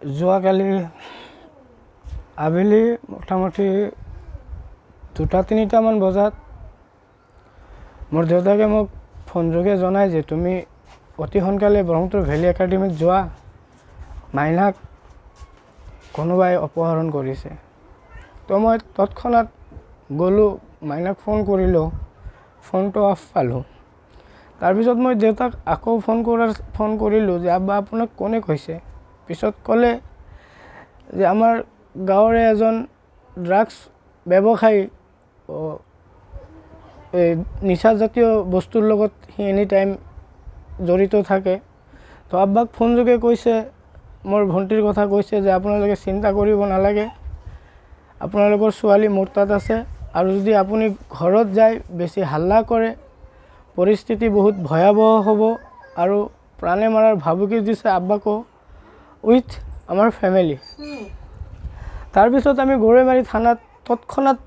যোৱাকালি আবেলি মোটামুটি 2-3টামান বজাত মোৰ দেউতাকে মোক ফোনযোগে জনায় যে তুমি অতি সোনকালে ব্ৰহ্মপুত্ৰ ভেলী একাডেমীত যোৱা, মাইনাক কোনোবাই অপহৰণ কৰিছে। তো মই তৎক্ষণাত গ'লোঁ, মাইনাক ফোন কৰিলোঁ, ফোনটো অফ পালোঁ। তাৰপিছত মই দেউতাক আকৌ ফোন কৰিলোঁ যে আব্বা আপোনাক কোনে কৈছে। পিছত ক'লে যে আমাৰ গাঁৱৰে এজন ড্ৰাগছ ব্যৱসায়ী, এই নিচাজাতীয় বস্তুৰ লগত সি এনি টাইম জড়িত থাকে। তো আব্বাক ফোনযোগে কৈছে, মোৰ ভণ্টিৰ কথা কৈছে যে আপোনালোকে চিন্তা কৰিব নালাগে, আপোনালোকৰ ছোৱালী মোৰ তাত আছে, আৰু যদি আপুনি ঘৰত যায় বেছি হাল্লা কৰে পৰিস্থিতি বহুত ভয়াৱহ হ'ব, আৰু প্ৰাণে মাৰাৰ ভাবুকি দিছে আব্বাকো উইথ আমাৰ ফেমিলি। তাৰপিছত আমি গৰৈমাৰী থানাত তৎক্ষণাত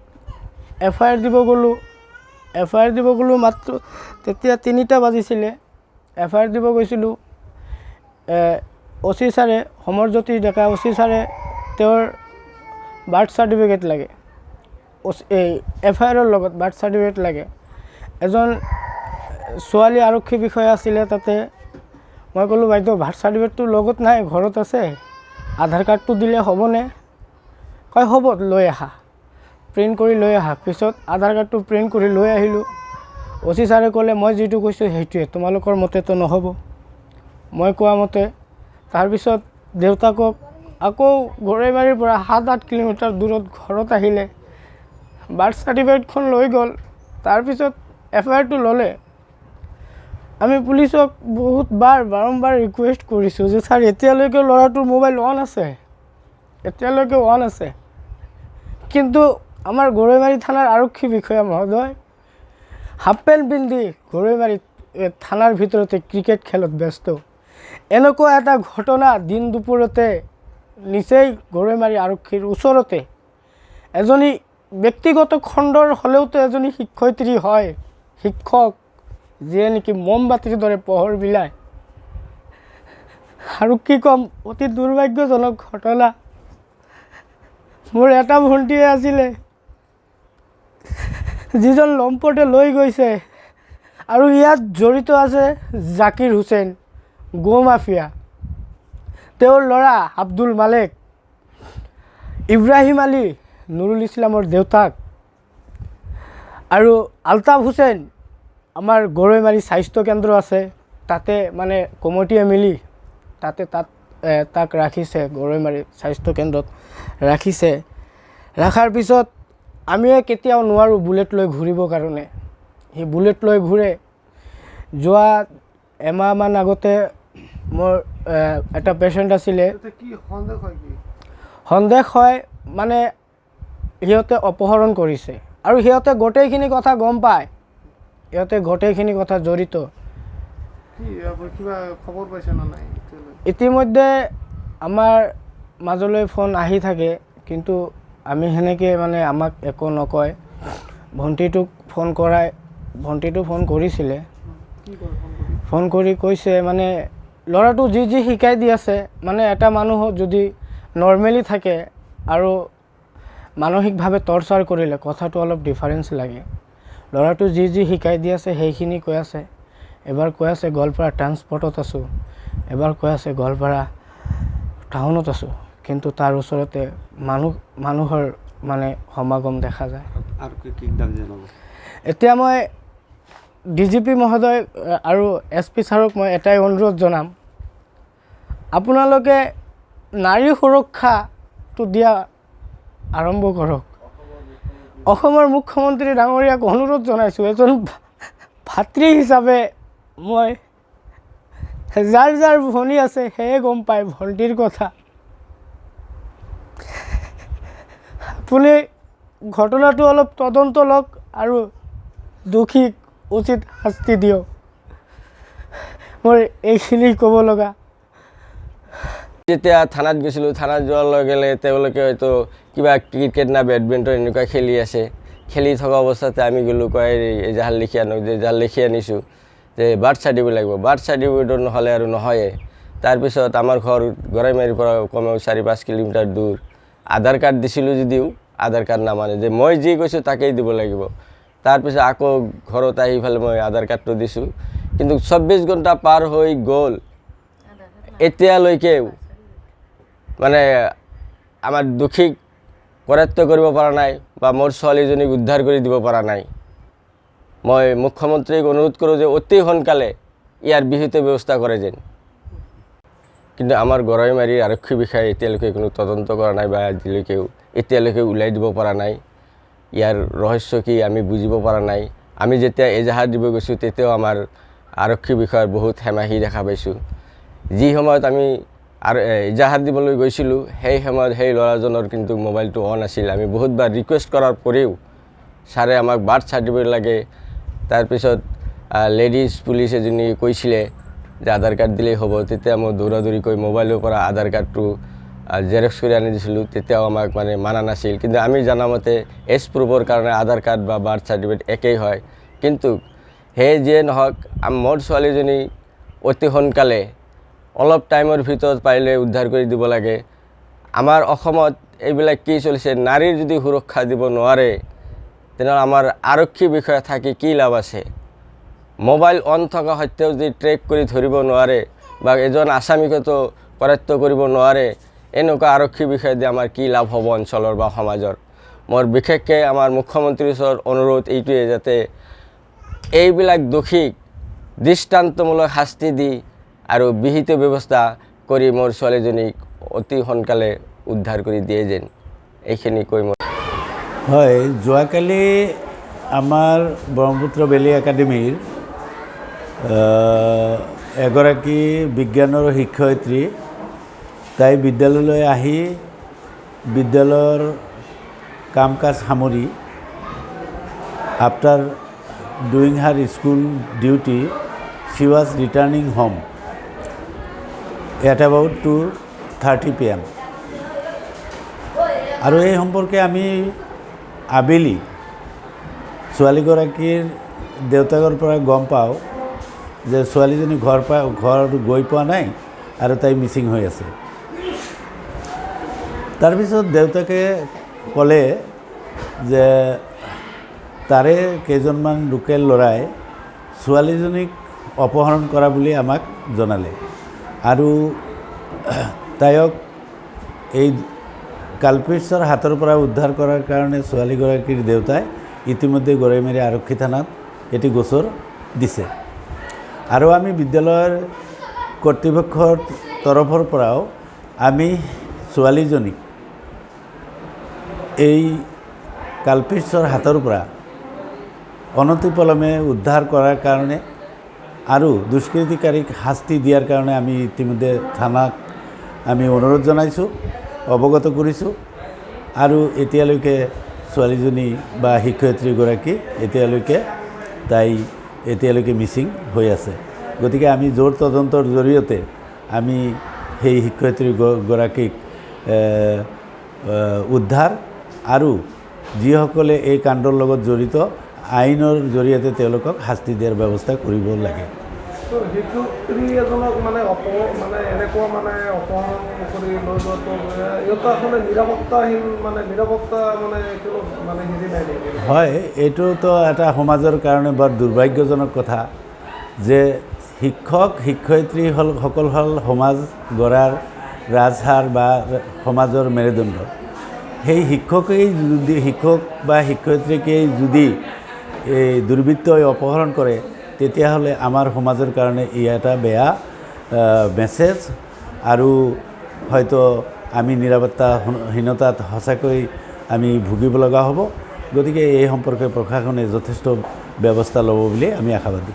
FIR দিব গ'লোঁ। FIR দিব গ'লোঁ, মাত্ৰ তেতিয়া 3টা বাজিছিলে। FIR দিব গৈছিলোঁ। OC ছাৰে, সমৰজ্যোতি ডেকা OC ছাৰে তেওঁৰ বাৰ্থ চাৰ্টিফিকেট লাগে, এই FIRৰ লগত বাৰ্থ চাৰ্টিফিকেট লাগে। এজন ছোৱালী আৰক্ষী বিষয়া আছিলে তাতে। মই ক'লোঁ বাইদেউ বাৰ্থ চাৰ্টিফিকেটটো লগত নাই, ঘৰত আছে, আধাৰ কাৰ্ডটো দিলে হ'বনে? কয় হ'ব, লৈ আহা, প্ৰিণ্ট কৰি লৈ আহা। পিছত আধাৰ কাৰ্ডটো প্ৰিণ্ট কৰি লৈ আহিলোঁ। OC ছাৰে ক'লে মই যিটো কৈছোঁ সেইটোৱে, তোমালোকৰ মতেতো নহ'ব, মই কোৱা মতে। তাৰপিছত দেউতাকক আকৌ গৰৈমাৰীৰ পৰা 7-8 কিলোমিটাৰ দূৰত ঘৰত আহিলে, বাৰ্থ চাৰ্টিফিকেটখন লৈ গ'ল। তাৰপিছত FIRটো ল'লে। আমি পুলিচক বাৰম্বাৰ ৰিকুৱেষ্ট কৰিছোঁ যে ছাৰ এতিয়ালৈকে ল'ৰাটোৰ মোবাইল অন আছে, এতিয়ালৈকে অন আছে। কিন্তু আমাৰ গৰৈমাৰী থানাৰ আৰক্ষী বিষয়া মহোদয় হাফ পেণ্ট পিন্ধি গৰৈমাৰী থানাৰ ভিতৰতে ক্ৰিকেট খেলত ব্যস্ত। এনেকুৱা এটা ঘটনা দিন দুপৰতে নিচেই গৰৈমাৰী আৰক্ষীৰ ওচৰতে এজনী ব্যক্তিগত খণ্ডৰ হ'লেওতো এজনী শিক্ষয়িত্ৰী হয়, শিক্ষক, যিয়ে নেকি মমবাতিৰ দৰে পোহৰ বিলায়। আৰু কি ক'ম, অতি দুৰ্ভাগ্যজনক ঘটনা। মোৰ এটা ভণ্টিয়ে আছিলে যিজন লম্পটে লৈ গৈছে, আৰু ইয়াত জড়িত আছে জাকিৰ হুছেইন, গো মাফিয়া, তেওঁৰ ল'ৰা আব্দুল মালেক, ইব্ৰাহিম আলী, নুৰুল ইছলামৰ দেউতাক, আৰু আলতাফ হুছেইন। আমাৰ গৰৈমাৰী স্বাস্থ্য কেন্দ্ৰ আছে, তাতে মানে কমিটিয়ে মিলি তাক ৰাখিছে, গৰৈমাৰী স্বাস্থ্য কেন্দ্ৰত ৰাখিছে। ৰখাৰ পিছত আমিয়ে কেতিয়াও নোৱাৰোঁ বুলেট লৈ ঘূৰিবৰ কাৰণে, সি বুলেট লৈ ঘূৰে। যোৱা এমাহমান আগতে মোৰ এটা পেচেণ্ট আছিলে, সন্দেহ হয় মানে সিহঁতে অপহৰণ কৰিছে, আৰু সিহঁতে গোটেইখিনি কথা গম পায়, সিহঁতে গোটেইখিনি কথা জড়িত। ইতিমধ্যে আমাৰ মাজলৈ ফোন আহি থাকে, কিন্তু আমি সেনেকৈ মানে আমাক একো নকয়। ভণ্টিটোক ফোন কৰিছিলে, ফোন কৰি কৈছে মানে ল'ৰাটো যি শিকাই দি আছে, মানে এটা মানুহক যদি নৰ্মেলি থাকে আৰু মানসিকভাৱে টৰ্চাৰ কৰিলে কথাটো অলপ ডিফাৰেঞ্চ লাগে। ল'ৰাটো যি শিকাই দি আছে সেইখিনি কৈ আছে। এবাৰ কৈ আছে গোৱালপাৰা ট্ৰান্সপৰ্টত আছোঁ, এবাৰ কৈ আছে গোৱালপাৰা টাউনত আছোঁ, কিন্তু তাৰ ওচৰতে মানুহৰ মানে সমাগম দেখা যায়। এতিয়া মই DGP মহোদয় আৰু SP ছাৰক মই এটাই অনুৰোধ জনাম, আপোনালোকে নাৰী সুৰক্ষাটো দিয়া আৰম্ভ কৰক। অসমৰ মুখ্যমন্ত্ৰী ডাঙৰীয়াক অনুৰোধ জনাইছোঁ, এজন ভাতৃ হিচাপে মই, যাৰ ভনী আছে সেয়ে গম পায় ভণ্টিৰ কথা। আপুনি ঘটনাটো অলপ তদন্ত লওক আৰু দোষীক উচিত শাস্তি দিয়ক। মোৰ এইখিনি ক'ব লগা। যেতিয়া থানাত গৈছিলোঁ, থানাত যোৱাৰ লগে লগে তেওঁলোকে হয়তো কিবা ক্ৰিকেট না বেডমিণ্টন এনেকুৱা খেলি আছে। খেলি থকা অৱস্থাতে আমি গ'লোঁ, কয় এজাহাৰ লিখি আনক, যে এজাহাৰ লিখি আনিছোঁ, যে বাৰ্থ চাৰ্টিফিকেট লাগিব, বাৰ্থ চাৰ্টিফিকেট নহ'লে আৰু নহয়ে। তাৰপিছত আমাৰ ঘৰ গৰাইমাৰীৰ পৰা কমেও 4-5 কিলোমিটাৰ দূৰ। আধাৰ কাৰ্ড দিছিলোঁ যদিও আধাৰ কাৰ্ড নামানে, যে মই যি কৈছোঁ তাকেই দিব লাগিব। তাৰপিছত আকৌ ঘৰত আহি ফালে মই আধাৰ কাৰ্ডটো দিছোঁ, কিন্তু 24 ঘণ্টা পাৰ হৈ গ'ল, এতিয়ালৈকেও মানে আমাৰ দুখীক কৰায়ত্ব কৰিব পৰা নাই বা মোৰ ছোৱালীজনীক উদ্ধাৰ কৰি দিব পৰা নাই। মই মুখ্যমন্ত্ৰীক অনুৰোধ কৰোঁ যে অতি সোনকালে ইয়াৰ বিহিত ব্যৱস্থা কৰে যেন। কিন্তু আমাৰ গৰাইমাৰীৰ আৰক্ষী বিষয়াই এতিয়ালৈকে কোনো তদন্ত কৰা নাই বা এতিয়ালৈকে ওলাই দিব পৰা নাই। ইয়াৰ ৰহস্য কি আমি বুজিব পৰা নাই। আমি যেতিয়া এজাহাৰ দিব গৈছোঁ তেতিয়াও আমাৰ আৰক্ষী বিষয়াৰ বহুত হেমাহি দেখা পাইছোঁ। যি সময়ত আমি এজাহাৰ দিবলৈ গৈছিলোঁ সেই সময়ত সেই ল'ৰাজনৰ কিন্তু মোবাইলটো অন আছিল। আমি বহুতবাৰ ৰিকুৱেষ্ট কৰাৰ পৰেও ছাৰে আমাক বাৰ্থ চাৰ্টিফিকেট লাগে। তাৰপিছত লেডিজ পুলিচ এজনী কৈছিলে যে আধাৰ কাৰ্ড দিলেই হ'ব। তেতিয়া মই দৌৰাদৌৰিকৈ মোবাইলৰ পৰা আধাৰ কাৰ্ডটো জেৰক্স কৰি আনি দিছিলোঁ, তেতিয়াও আমাক মানে মানা নাছিল। কিন্তু আমি জানামতে এজ প্ৰুফৰ কাৰণে আধাৰ কাৰ্ড বা বাৰ্থ চাৰ্টিফিকেট একেই হয়। কিন্তু সেই যিয়ে নহওক মোৰ ছোৱালীজনী অতি সোনকালে অলপ টাইমৰ ভিতৰত পাৰিলে উদ্ধাৰ কৰি দিব লাগে। আমাৰ অসমত এইবিলাক কি চলিছে, নাৰীৰ যদি সুৰক্ষা দিব নোৱাৰে তেনেহ'লে আমাৰ আৰক্ষী বিষয়া থাকি কি লাভ আছে? মোবাইল অন থকা সত্ত্বেও যদি ট্ৰেক কৰি ধৰিব নোৱাৰে বা এজন আসামীকতো কৰায়ত্ব কৰিব নোৱাৰে, এনেকুৱা আৰক্ষী বিষয়া দি আমাৰ কি লাভ হ'ব অঞ্চলৰ বা সমাজৰ? মোৰ বিশেষকৈ আমাৰ মুখ্যমন্ত্ৰীৰ ওচৰত অনুৰোধ এইটোৱে, যাতে এইবিলাক দোষীক দৃষ্টান্তমূলক শাস্তি দি আৰু বিহিত ব্যৱস্থা কৰি মোৰ ছোৱালীজনীক অতি সোনকালে উদ্ধাৰ কৰি দিয়ে যেন, এইখিনি কৈ মই। হয়, যোৱাকালি আমাৰ ব্ৰহ্মপুত্ৰ ভেলী একাডেমীৰ এগৰাকী বিজ্ঞানৰ শিক্ষয়িত্ৰী, তাই বিদ্যালয়লৈ আহি বিদ্যালয়ৰ কাম কাজ সামৰি after doing her school duty she was returning home at about 2:30 PM আৰু এই সম্পৰ্কে আমি আবেলি ছোৱালীগৰাকীৰ দেউতাকৰ পৰা গম পাওঁ যে ছোৱালীজনী ঘৰ গৈ পোৱা নাই আৰু তাই মিচিং হৈ আছে। তাৰপিছত দেউতাকে ক'লে যে তাৰে কেইজনমান লোকেল ল'ৰাই ছোৱালীজনীক অপহৰণ কৰা বুলি আমাক জনালে আৰু তাইক এই কালপিটছৰ হাতৰ পৰা উদ্ধাৰ কৰাৰ কাৰণে ছোৱালীগৰাকীৰ দেউতাই ইতিমধ্যে গৰাইমাৰী আৰক্ষী থানাত এটি গোচৰ দিছে। আৰু আমি বিদ্যালয়ৰ কৰ্তৃপক্ষৰ তৰফৰ পৰাও আমি ছোৱালীজনীক এই কালপিটছৰ হাতৰ পৰা অনতিপলমে উদ্ধাৰ কৰাৰ কাৰণে আৰু দুষ্কৃতিকাৰীক শাস্তি দিয়াৰ কাৰণে আমি ইতিমধ্যে থানাক আমি অনুৰোধ জনাইছোঁ, অৱগত কৰিছোঁ। আৰু ছোৱালীজনী বা শিক্ষয়িত্ৰীগৰাকী এতিয়ালৈকে মিচিং হৈ আছে। গতিকে আমি জোৰ তদন্তৰ জৰিয়তে আমি সেই শিক্ষয়িত্ৰীগৰাকীক উদ্ধাৰ আৰু যিসকলে এই কাণ্ডৰ লগত জড়িত আইনৰ জৰিয়তে তেওঁলোকক শাস্তি দিয়াৰ ব্যৱস্থা কৰিব লাগে। শিক্ষয়িত্ৰী এজনক এনেকুৱা অপহৰণ কৰি লৈ যোৱাটো ইহঁতৰ আচলতে নিৰাপত্তাহীন হেৰি নাই নেকি? হয়, এইটোতো এটা সমাজৰ কাৰণে বৰ দুৰ্ভাগ্যজনক কথা যে শিক্ষয়িত্ৰীসকল হ'ল সমাজ গঢ়াৰ ৰাজহাড় বা সমাজৰ মেৰুদণ্ড। সেই শিক্ষক বা শিক্ষয়িত্ৰীকেই যদি এই দুৰ্বৃত্তই অপহৰণ কৰে তেতিয়াহ'লে আমাৰ সমাজৰ কাৰণে ই এটা বেয়া মেছেজ আৰু হয়তো আমি নিৰাপত্তাহীনতাত সঁচাকৈ আমি ভুগিব লগা হ'ব। গতিকে এই সম্পৰ্কে প্ৰশাসনে যথেষ্ট ব্যৱস্থা ল'ব বুলি আমি আশাবাদী।